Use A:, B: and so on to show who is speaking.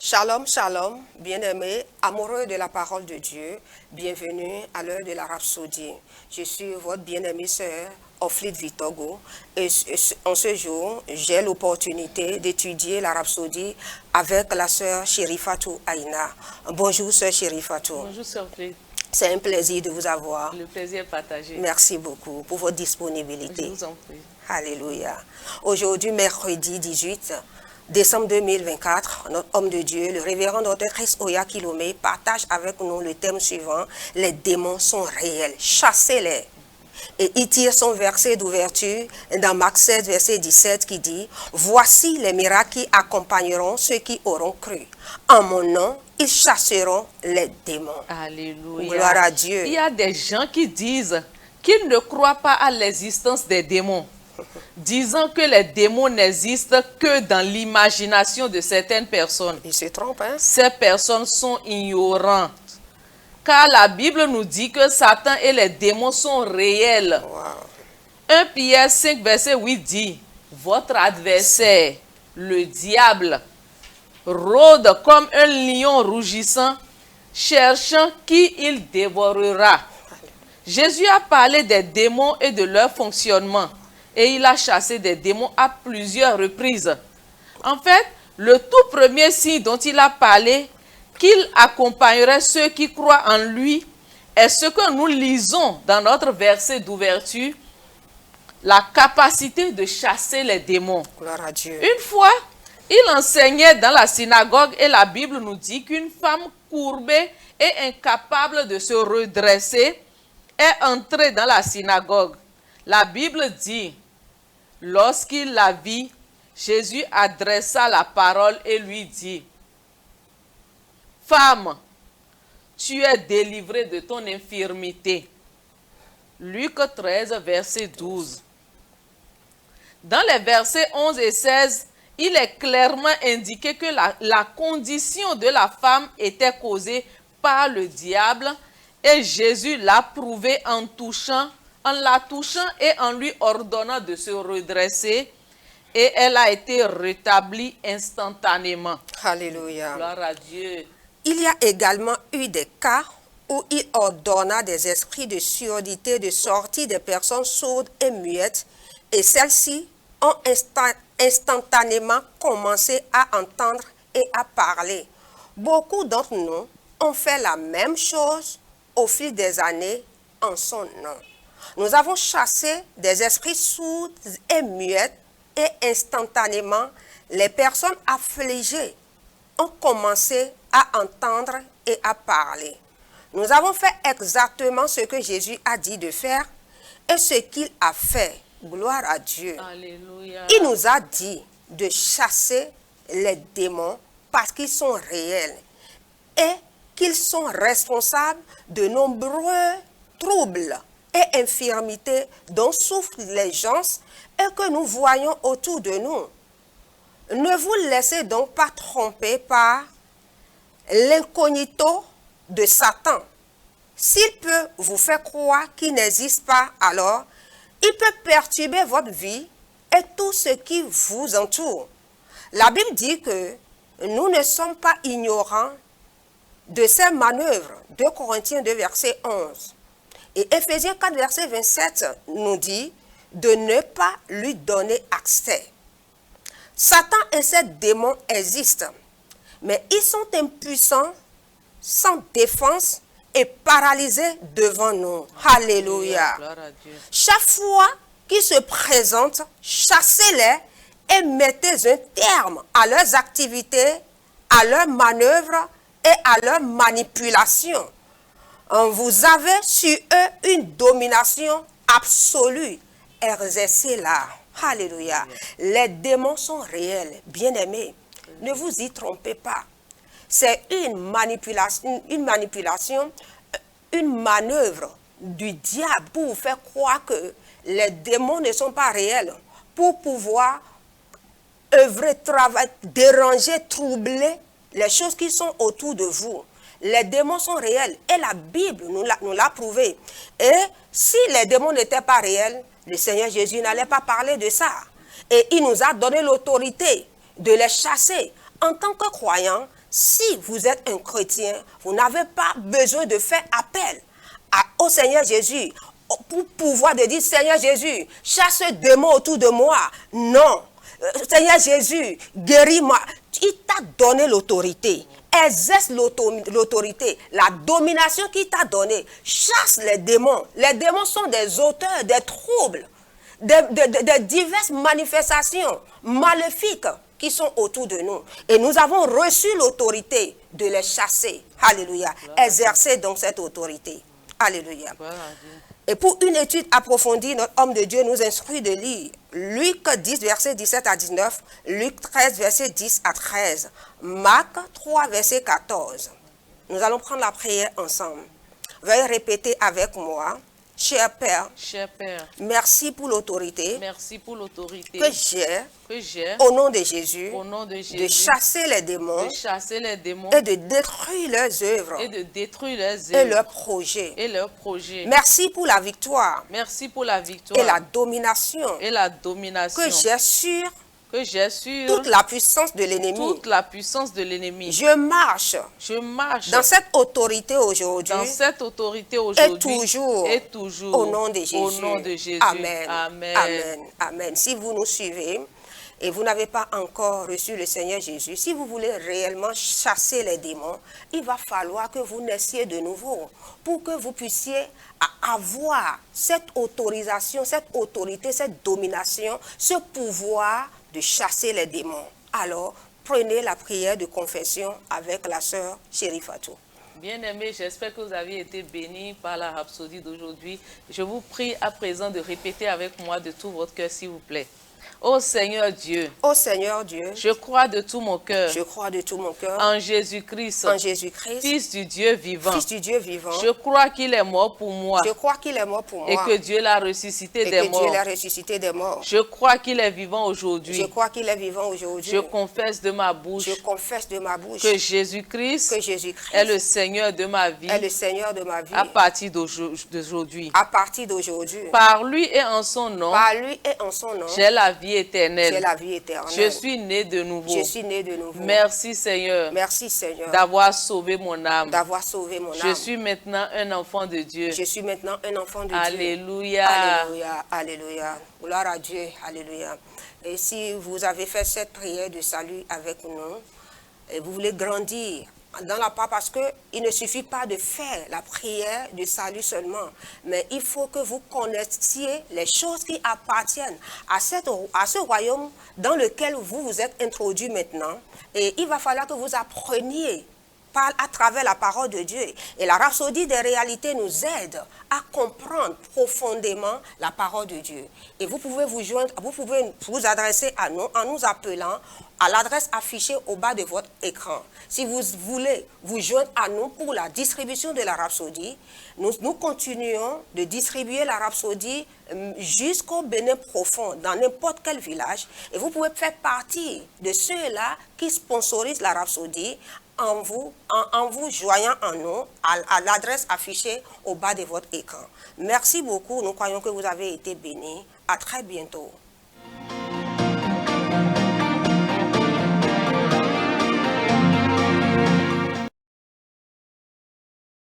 A: Shalom, shalom, bien-aimés, amoureux de la parole de Dieu, bienvenue à l'heure de la Rhapsodie. Je suis votre bien-aimée sœur, Oflite Vitogo, et en ce jour, j'ai l'opportunité d'étudier la Rhapsodie avec la sœur Chérifatou Aïna. Bonjour sœur Chérifatou.
B: Bonjour sœur Oflite.
A: C'est un plaisir de vous avoir.
B: Le plaisir est partagé.
A: Merci beaucoup pour votre disponibilité.
B: Je vous en prie.
A: Alléluia. Aujourd'hui, mercredi 18 décembre 2024, notre homme de Dieu, le révérend Dr. Chris Oya Kilomé, partage avec nous le thème suivant: les démons sont réels, chassez-les. Et il tire son verset d'ouverture dans Marc 16, verset 17 qui dit: voici les miracles qui accompagneront ceux qui auront cru. En mon nom, ils chasseront les démons.
B: Alléluia.
A: Gloire à Dieu.
B: Il y a des gens qui disent qu'ils ne croient pas à l'existence des démons, disant que les démons n'existent que dans l'imagination de certaines personnes.
A: Ils se trompent, hein?
B: Ces personnes sont ignorantes. Car la Bible nous dit que Satan et les démons sont réels.
A: Wow.
B: 1 Pierre 5, verset 8 dit: votre adversaire, le diable, rôde comme un lion rougissant, cherchant qui il dévorera. Jésus a parlé des démons et de leur fonctionnement, et il a chassé des démons à plusieurs reprises. En fait, le tout premier signe dont il a parlé, qu'il accompagnerait ceux qui croient en lui, est ce que nous lisons dans notre verset d'ouverture: la capacité de chasser les démons.
A: Gloire à Dieu.
B: Une fois, il enseignait dans la synagogue et la Bible nous dit qu'une femme courbée et incapable de se redresser est entrée dans la synagogue. La Bible dit: lorsqu'il la vit, Jésus adressa la parole et lui dit: femme, tu es délivrée de ton infirmité. Luc 13, verset 12. Dans les versets 11 et 16, il est clairement indiqué que la condition de la femme était causée par le diable, et Jésus l'a prouvé en la touchant et en lui ordonnant de se redresser, et elle a été rétablie instantanément.
A: Alléluia.
B: Gloire à Dieu.
A: Il y a également eu des cas où il ordonna des esprits de surdité de sortir des personnes sourdes et muettes, et celles-ci ont instantanément commencé à entendre et à parler. Beaucoup d'entre nous ont fait la même chose au fil des années en son nom. Nous avons chassé des esprits sourds et muettes, et instantanément, les personnes affligées ont commencé à entendre et à parler. Nous avons fait exactement ce que Jésus a dit de faire et ce qu'il a fait. Gloire à Dieu.
B: Alléluia.
A: Il nous a dit de chasser les démons parce qu'ils sont réels et qu'ils sont responsables de nombreux troubles et infirmités dont souffrent les gens et que nous voyons autour de nous. Ne vous laissez donc pas tromper par l'incognito de Satan. S'il peut vous faire croire qu'il n'existe pas, alors il peut perturber votre vie et tout ce qui vous entoure. La Bible dit que nous ne sommes pas ignorants de ses manœuvres. 2 Corinthiens 2, verset 11. Et Éphésiens 4, verset 27 nous dit de ne pas lui donner accès. Satan et ses démons existent, mais ils sont impuissants, sans défense et paralysés devant nous. Alléluia.
B: Gloire à Dieu.
A: Chaque fois qu'ils se présentent, chassez-les et mettez un terme à leurs activités, à leurs manœuvres et à leurs manipulations. Vous avez sur eux une domination absolue. Exercez-la. Alléluia. Les démons sont réels, bien-aimés. Ne vous y trompez pas. C'est une manipulation, une manœuvre du diable pour vous faire croire que les démons ne sont pas réels, pour pouvoir œuvrer, travailler, déranger, troubler les choses qui sont autour de vous. Les démons sont réels et la Bible nous l'a prouvé. Et si les démons n'étaient pas réels, le Seigneur Jésus n'allait pas parler de ça. Et il nous a donné l'autorité de les chasser. En tant que croyants, Si vous êtes un chrétien, vous n'avez pas besoin de faire appel au Seigneur Jésus pour pouvoir de dire, Seigneur Jésus, chasse ce démon autour de moi. Non. Seigneur Jésus, guéris-moi. Il t'a donné l'autorité. Exerce l'autorité, la domination qu'il t'a donnée. Chasse les démons. Les démons sont des auteurs des troubles, de diverses manifestations maléfiques qui sont autour de nous. Et nous avons reçu l'autorité de les chasser. Alléluia. Exercez donc cette autorité. Alléluia. Et pour une étude approfondie, notre homme de Dieu nous instruit de lire Luc 10, verset 17 à 19, Luc 13, verset 10 à 13, Marc 3, verset 14. Nous allons prendre la prière ensemble. Veuillez répéter avec moi. Cher Père, merci pour l'autorité que j'ai au nom de Jésus, de chasser les démons et de détruire leurs œuvres et leurs projets. Merci pour la victoire et la domination que j'ai sur toute la puissance de l'ennemi. Je marche dans cette autorité aujourd'hui et toujours au nom de Jésus. Amen. Amen. Amen. Si vous nous suivez et vous n'avez pas encore reçu le Seigneur Jésus, si vous voulez réellement chasser les démons, il va falloir que vous naissiez de nouveau pour que vous puissiez avoir cette autorisation, cette autorité, cette domination, ce pouvoir de chasser les démons. Alors, prenez la prière de confession avec la sœur Chérifatou.
B: Bien-aimés, j'espère que vous avez été bénis par la rhapsodie d'aujourd'hui. Je vous prie à présent de répéter avec moi de tout votre cœur, s'il vous plaît. Ô Seigneur Dieu, je crois de tout mon cœur, en Jésus-Christ, Fils du Dieu vivant. Je crois qu'il est mort pour moi, et que Dieu l'a ressuscité des morts. Je crois qu'il est vivant aujourd'hui. Je confesse de ma bouche que Jésus-Christ est le Seigneur de ma vie, à partir d'aujourd'hui. Par lui et en son nom, j'ai la vie éternelle. Je suis né de nouveau. Merci Seigneur, d'avoir sauvé mon âme. Je suis maintenant un enfant de Dieu. Alléluia.
A: Alléluia. Alléluia. Gloire à Dieu. Alléluia. Et si vous avez fait cette prière de salut avec nous, et vous voulez grandir dans la part, parce qu'il ne suffit pas de faire la prière de salut seulement, mais il faut que vous connaissiez les choses qui appartiennent à ce royaume dans lequel vous vous êtes introduit maintenant. Et il va falloir que vous appreniez à travers la parole de Dieu. Et la rhapsodie des réalités nous aide à comprendre profondément la parole de Dieu. Et vous pouvez vous joindre, vous pouvez vous adresser à nous en nous appelant à l'adresse affichée au bas de votre écran. Si vous voulez vous joindre à nous pour la distribution de la rhapsodie, nous continuons de distribuer la rhapsodie jusqu'au Bénin profond, dans n'importe quel village. Et vous pouvez faire partie de ceux-là qui sponsorisent la rhapsodie en vous joignant en nous à l'adresse affichée au bas de votre écran. Merci beaucoup. Nous croyons que vous avez été bénis. À très bientôt.